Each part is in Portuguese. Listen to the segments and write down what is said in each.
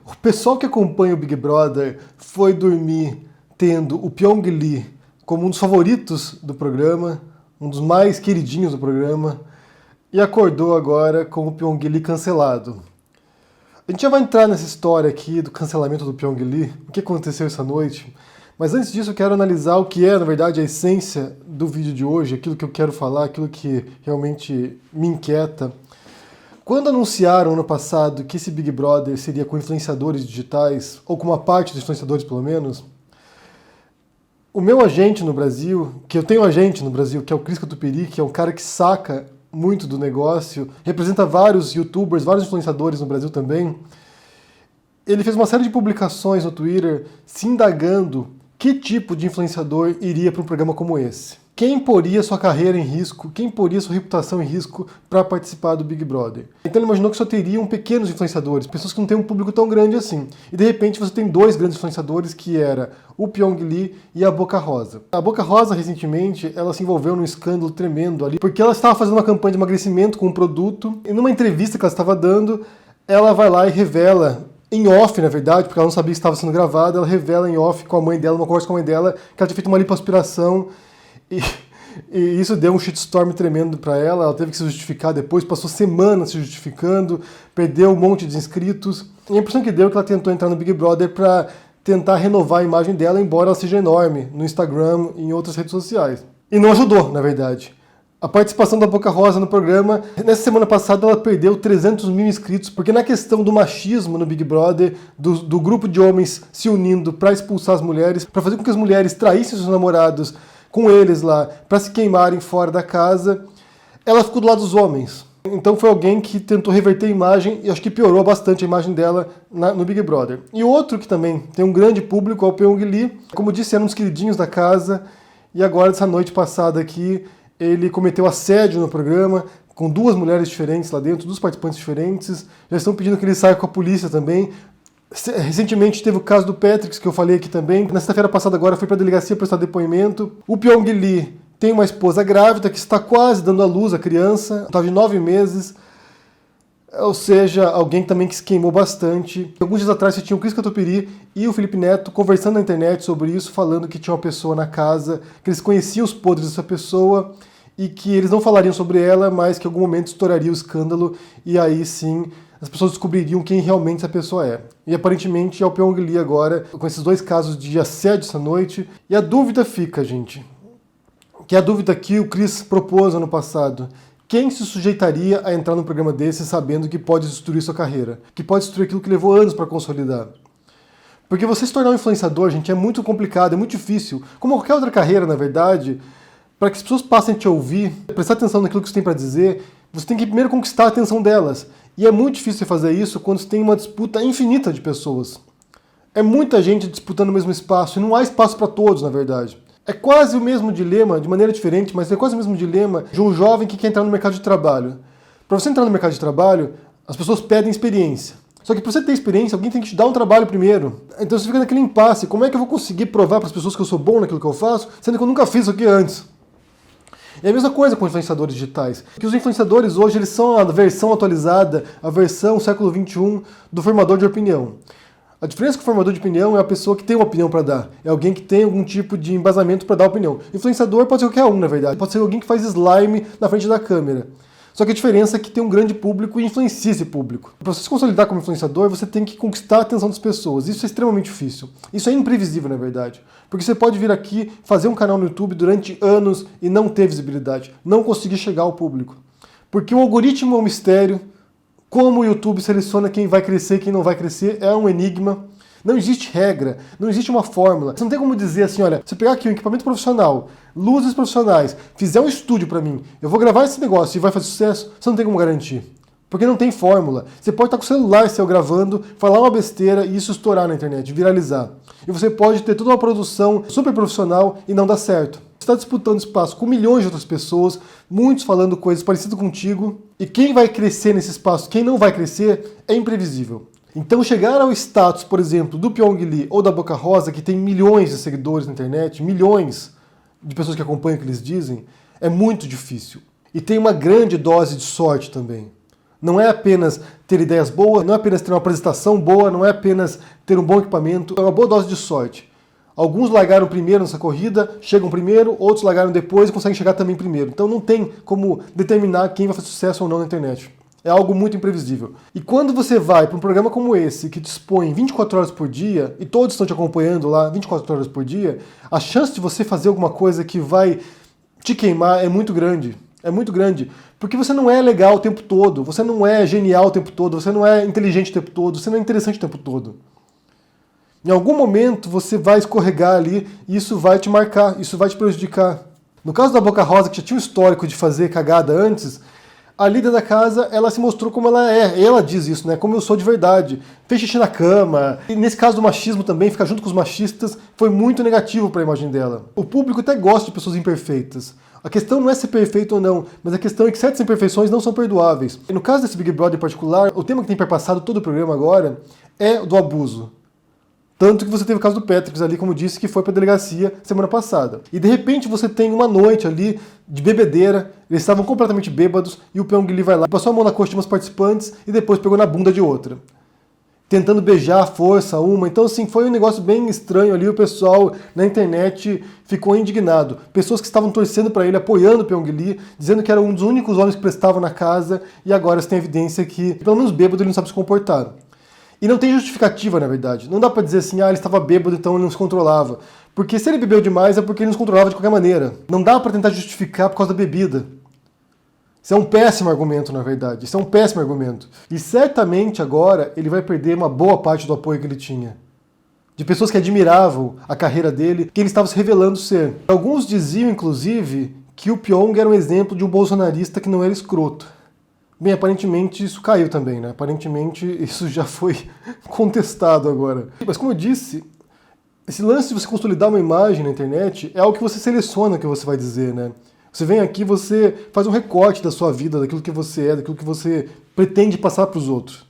O pessoal que acompanha o Big Brother foi dormir tendo o Pyong Lee como um dos favoritos do programa, um dos mais queridinhos do programa, e acordou agora com o Pyong Lee cancelado. A gente já vai entrar nessa história aqui do cancelamento do Pyong Lee, o que aconteceu essa noite, mas antes disso eu quero analisar o que é, na verdade, a essência do vídeo de hoje, aquilo que eu quero falar, aquilo que realmente me inquieta. Quando anunciaram ano passado que esse Big Brother seria com influenciadores digitais, ou com uma parte dos influenciadores pelo menos, o meu agente no Brasil, que eu tenho um agente no Brasil, que é o Cris Catupiry, que é um cara que saca muito do negócio, representa vários youtubers, vários influenciadores no Brasil também, ele fez uma série de publicações no Twitter se indagando que tipo de influenciador iria para um programa como esse. Quem poria sua carreira em risco, quem poria sua reputação em risco para participar do Big Brother. Então ele imaginou que só teriam pequenos influenciadores, pessoas que não têm um público tão grande assim. E de repente você tem dois grandes influenciadores, que era o Pyong Lee e a Boca Rosa. A Boca Rosa, recentemente, ela se envolveu num escândalo tremendo ali, porque ela estava fazendo uma campanha de emagrecimento com um produto, e numa entrevista que ela estava dando, ela vai lá e revela, em off, na verdade, porque ela não sabia que estava sendo gravada, ela revela em off com a mãe dela, uma conversa com a mãe dela, que ela tinha feito uma lipoaspiração. E isso deu um shitstorm tremendo para ela, ela teve que se justificar depois, passou semanas se justificando, perdeu um monte de inscritos. E a impressão que deu é que ela tentou entrar no Big Brother para tentar renovar a imagem dela, embora ela seja enorme no Instagram e em outras redes sociais. E não ajudou, na verdade. A participação da Boca Rosa no programa, nessa semana passada ela perdeu 300 mil inscritos, porque na questão do machismo no Big Brother, do grupo de homens se unindo para expulsar as mulheres, para fazer com que as mulheres traíssem seus namorados com eles lá, para se queimarem fora da casa, ela ficou do lado dos homens. Então foi alguém que tentou reverter a imagem e acho que piorou bastante a imagem dela no Big Brother. E outro que também tem um grande público é o Pyong Lee, como disse, era um dos queridinhos da casa, e agora, dessa noite passada aqui, ele cometeu assédio no programa, com duas mulheres diferentes lá dentro, duas participantes diferentes, já estão pedindo que ele saia com a polícia também. Recentemente teve o caso do Patrick, que eu falei aqui também. Na sexta-feira passada agora foi para a delegacia prestar depoimento. O Pyong Lee tem uma esposa grávida que está quase dando à luz a criança, estava de 9 meses. Ou seja, alguém também que se queimou bastante. Alguns dias atrás você tinha o Cris Catupiry e o Felipe Neto conversando na internet sobre isso, falando que tinha uma pessoa na casa, que eles conheciam os podres dessa pessoa e que eles não falariam sobre ela, mas que em algum momento estouraria o escândalo e aí sim as pessoas descobririam quem realmente essa pessoa é. E aparentemente é o Pyong Lee agora, com esses dois casos de assédio essa noite. E a dúvida fica, gente, que é a dúvida que o Cris propôs ano passado. Quem se sujeitaria a entrar num programa desse sabendo que pode destruir sua carreira? Que pode destruir aquilo que levou anos para consolidar? Porque você se tornar um influenciador, gente, é muito complicado, é muito difícil. Como qualquer outra carreira, na verdade, para que as pessoas passem a te ouvir, prestar atenção naquilo que você tem para dizer, você tem que primeiro conquistar a atenção delas. E é muito difícil você fazer isso quando você tem uma disputa infinita de pessoas. É muita gente disputando o mesmo espaço, e não há espaço para todos, na verdade. É quase o mesmo dilema, de maneira diferente, mas é quase o mesmo dilema de um jovem que quer entrar no mercado de trabalho. Para você entrar no mercado de trabalho, as pessoas pedem experiência. Só que para você ter experiência, alguém tem que te dar um trabalho primeiro. Então você fica naquele impasse. Como é que eu vou conseguir provar para as pessoas que eu sou bom naquilo que eu faço, sendo que eu nunca fiz isso aqui antes? É a mesma coisa com influenciadores digitais. Que os influenciadores hoje eles são a versão atualizada, a versão século XXI do formador de opinião. A diferença é que o formador de opinião é a pessoa que tem uma opinião para dar. É alguém que tem algum tipo de embasamento para dar opinião. Influenciador pode ser qualquer um, na verdade. Pode ser alguém que faz slime na frente da câmera. Só que a diferença é que tem um grande público e influencia esse público. Para você se consolidar como influenciador, você tem que conquistar a atenção das pessoas. Isso é extremamente difícil. Isso é imprevisível, na verdade. Porque você pode vir aqui, fazer um canal no YouTube durante anos e não ter visibilidade. Não conseguir chegar ao público. Porque o algoritmo é um mistério. Como o YouTube seleciona quem vai crescer e quem não vai crescer é um enigma. Não existe regra, não existe uma fórmula. Você não tem como dizer assim, olha, se eu pegar aqui um equipamento profissional, luzes profissionais, fizer um estúdio para mim, eu vou gravar esse negócio e vai fazer sucesso, você não tem como garantir. Porque não tem fórmula. Você pode estar com o celular seu gravando, falar uma besteira e isso estourar na internet, viralizar. E você pode ter toda uma produção super profissional e não dar certo. Você está disputando espaço com milhões de outras pessoas, muitos falando coisas parecidas contigo, e quem vai crescer nesse espaço, quem não vai crescer, é imprevisível. Então chegar ao status, por exemplo, do Pyong Lee ou da Boca Rosa, que tem milhões de seguidores na internet, milhões de pessoas que acompanham o que eles dizem, é muito difícil. E tem uma grande dose de sorte também. Não é apenas ter ideias boas, não é apenas ter uma apresentação boa, não é apenas ter um bom equipamento, é uma boa dose de sorte. Alguns largaram primeiro nessa corrida, chegam primeiro, outros largaram depois e conseguem chegar também primeiro. Então não tem como determinar quem vai fazer sucesso ou não na internet. É algo muito imprevisível. E quando você vai para um programa como esse, que dispõe 24 horas por dia, e todos estão te acompanhando lá 24 horas por dia, a chance de você fazer alguma coisa que vai te queimar é muito grande. É muito grande. Porque você não é legal o tempo todo, você não é genial o tempo todo, você não é inteligente o tempo todo, você não é interessante o tempo todo. Em algum momento você vai escorregar ali e isso vai te marcar, isso vai te prejudicar. No caso da Boca Rosa, que já tinha um histórico de fazer cagada antes, a líder da casa, ela se mostrou como ela é. Ela diz isso, né? Como eu sou de verdade. Fez xixi na cama. E nesse caso do machismo também, ficar junto com os machistas, foi muito negativo para a imagem dela. O público até gosta de pessoas imperfeitas. A questão não é ser perfeito ou não, mas a questão é que certas imperfeições não são perdoáveis. E no caso desse Big Brother em particular, o tema que tem perpassado todo o programa agora é do abuso. Tanto que você teve o caso do Patrick ali, como disse, que foi para a delegacia semana passada. E de repente você tem uma noite ali de bebedeira, eles estavam completamente bêbados, e o Pyong Lee vai lá, passou a mão na coxa de umas participantes e depois pegou na bunda de outra. Tentando beijar à força uma. Então, assim, foi um negócio bem estranho ali, o pessoal na internet ficou indignado. Pessoas que estavam torcendo para ele, apoiando o Pyong Lee, dizendo que era um dos únicos homens que prestavam na casa, e agora você tem evidência que, pelo menos bêbado, ele não sabe se comportar. E não tem justificativa, na verdade. Não dá pra dizer assim, ele estava bêbado, então ele não se controlava. Porque se ele bebeu demais é porque ele não se controlava de qualquer maneira. Não dá pra tentar justificar por causa da bebida. Isso é um péssimo argumento, na verdade. Isso é um péssimo argumento. E certamente agora ele vai perder uma boa parte do apoio que ele tinha. De pessoas que admiravam a carreira dele, que ele estava se revelando ser. Alguns diziam, inclusive, que o Pyong era um exemplo de um bolsonarista que não era escroto. Bem, aparentemente isso caiu também, né? Aparentemente isso já foi contestado agora. Mas como eu disse, esse lance de você consolidar uma imagem na internet é algo que você seleciona o que você vai dizer, né? Você vem aqui, você faz um recorte da sua vida, daquilo que você é, daquilo que você pretende passar para os outros.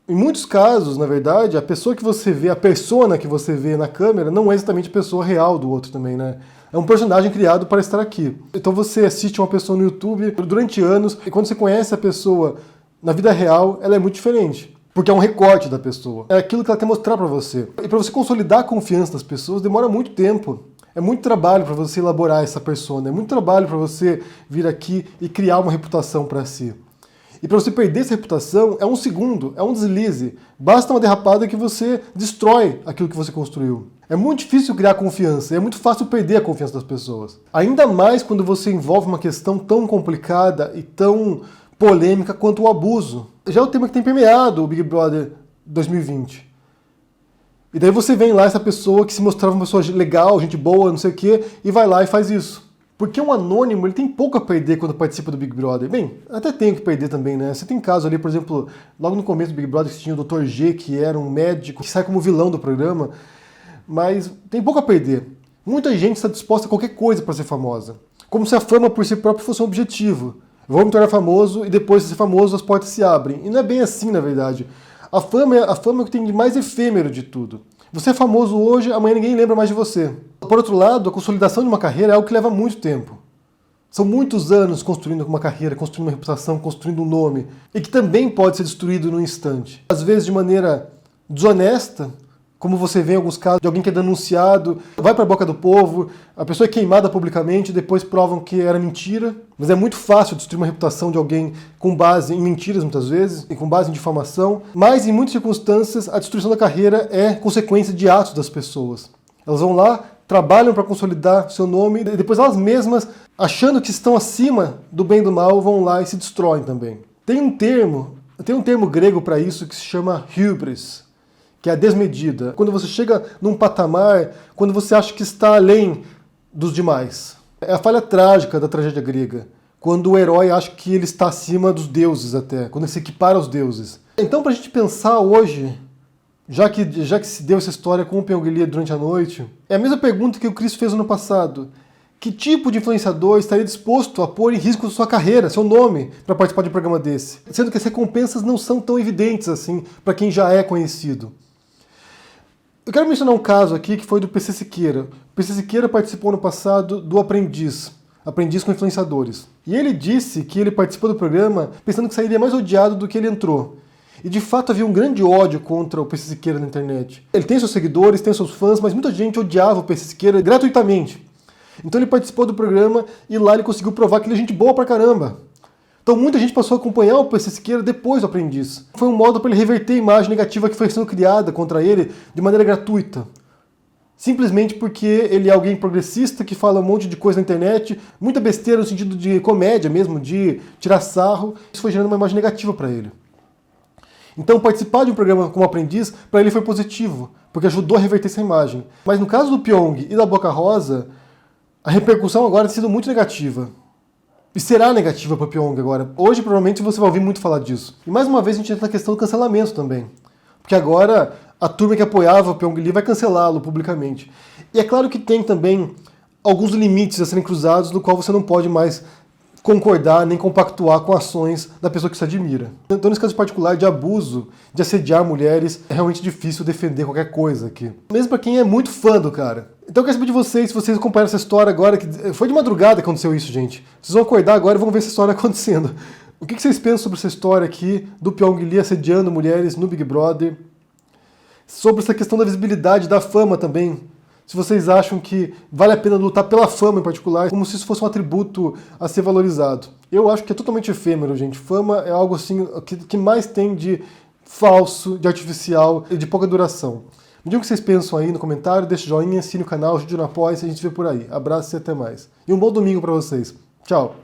Em muitos casos, na verdade, a pessoa que você vê, a persona que você vê na câmera não é exatamente a pessoa real do outro também, né? É um personagem criado para estar aqui. Então você assiste uma pessoa no YouTube durante anos, e quando você conhece a pessoa na vida real, ela é muito diferente. Porque é um recorte da pessoa. É aquilo que ela quer mostrar para você. E para você consolidar a confiança das pessoas, demora muito tempo. É muito trabalho para você elaborar essa persona. É muito trabalho para você vir aqui e criar uma reputação para si. E para você perder essa reputação, é um segundo, é um deslize. Basta uma derrapada que você destrói aquilo que você construiu. É muito difícil criar confiança, é muito fácil perder a confiança das pessoas. Ainda mais quando você envolve uma questão tão complicada e tão polêmica quanto o abuso. Já é o tema que tem permeado o Big Brother 2020. E daí você vem lá, essa pessoa que se mostrava uma pessoa legal, gente boa, não sei o quê, e vai lá e faz isso. Porque um anônimo, ele tem pouco a perder quando participa do Big Brother. Bem, até tem o que perder também, né? Você tem casos ali, por exemplo, logo no começo do Big Brother, que tinha o Dr. G, que era um médico, que sai como vilão do programa, mas tem pouco a perder. Muita gente está disposta a qualquer coisa para ser famosa. Como se a fama por si própria fosse um objetivo. Vou me tornar famoso e depois de ser famoso as portas se abrem. E não é bem assim, na verdade. A fama é o que tem de mais efêmero de tudo. Você é famoso hoje, amanhã ninguém lembra mais de você. Por outro lado, a consolidação de uma carreira é algo que leva muito tempo. São muitos anos construindo uma carreira, construindo uma reputação, construindo um nome. E que também pode ser destruído num instante. Às vezes de maneira desonesta, como você vê em alguns casos de alguém que é denunciado, vai para a boca do povo, a pessoa é queimada publicamente, depois provam que era mentira. Mas é muito fácil destruir uma reputação de alguém com base em mentiras, muitas vezes, e com base em difamação. Mas, em muitas circunstâncias, a destruição da carreira é consequência de atos das pessoas. Elas vão lá, trabalham para consolidar seu nome, e depois elas mesmas, achando que estão acima do bem e do mal, vão lá e se destroem também. Tem um termo grego para isso que se chama hubris, que é a desmedida. Quando você chega num patamar, quando você acha que está além dos demais. É a falha trágica da tragédia grega. Quando o herói acha que ele está acima dos deuses até. Quando ele se equipara aos deuses. Então, para a gente pensar hoje, já que se deu essa história com o Pyong Lee durante a noite, é a mesma pergunta que o Chris fez no passado. Que tipo de influenciador estaria disposto a pôr em risco sua carreira, seu nome, para participar de um programa desse? Sendo que as recompensas não são tão evidentes assim para quem já é conhecido. Eu quero mencionar um caso aqui que foi do PC Siqueira. O PC Siqueira participou no passado do Aprendiz. Aprendiz com Influenciadores. E ele disse que ele participou do programa pensando que sairia mais odiado do que ele entrou. E de fato havia um grande ódio contra o PC Siqueira na internet. Ele tem seus seguidores, tem seus fãs, mas muita gente odiava o PC Siqueira gratuitamente. Então ele participou do programa e lá ele conseguiu provar que ele é gente boa pra caramba. Então muita gente passou a acompanhar o PC Siqueira depois do Aprendiz. Foi um modo para ele reverter a imagem negativa que foi sendo criada contra ele de maneira gratuita. Simplesmente porque ele é alguém progressista que fala um monte de coisa na internet, muita besteira no sentido de comédia mesmo, de tirar sarro. Isso foi gerando uma imagem negativa para ele. Então participar de um programa como Aprendiz, para ele foi positivo, porque ajudou a reverter essa imagem. Mas no caso do Pyong e da Boca Rosa, a repercussão agora tem sido muito negativa. E será negativa para o Pyong agora. Hoje, provavelmente, você vai ouvir muito falar disso. E mais uma vez a gente entra na questão do cancelamento também. Porque agora a turma que apoiava o Pyong Lee vai cancelá-lo publicamente. E é claro que tem também alguns limites a serem cruzados no qual você não pode mais concordar nem compactuar com ações da pessoa que se admira. Então, nesse caso particular de abuso, de assediar mulheres, é realmente difícil defender qualquer coisa aqui. Mesmo para quem é muito fã do cara. Então eu quero saber de vocês, se vocês acompanharam essa história agora, que foi de madrugada que aconteceu isso, gente. Vocês vão acordar agora e vão ver essa história acontecendo. O que vocês pensam sobre essa história aqui do Pyong Lee assediando mulheres no Big Brother? Sobre essa questão da visibilidade, da fama também. Se vocês acham que vale a pena lutar pela fama em particular, como se isso fosse um atributo a ser valorizado. Eu acho que é totalmente efêmero, gente. Fama é algo assim que mais tem de falso, de artificial e de pouca duração. Me digam o que vocês pensam aí no comentário, deixe joinha, assine o canal, ajude no apoio, a gente se vê por aí. Abraço e até mais. E um bom domingo para vocês. Tchau!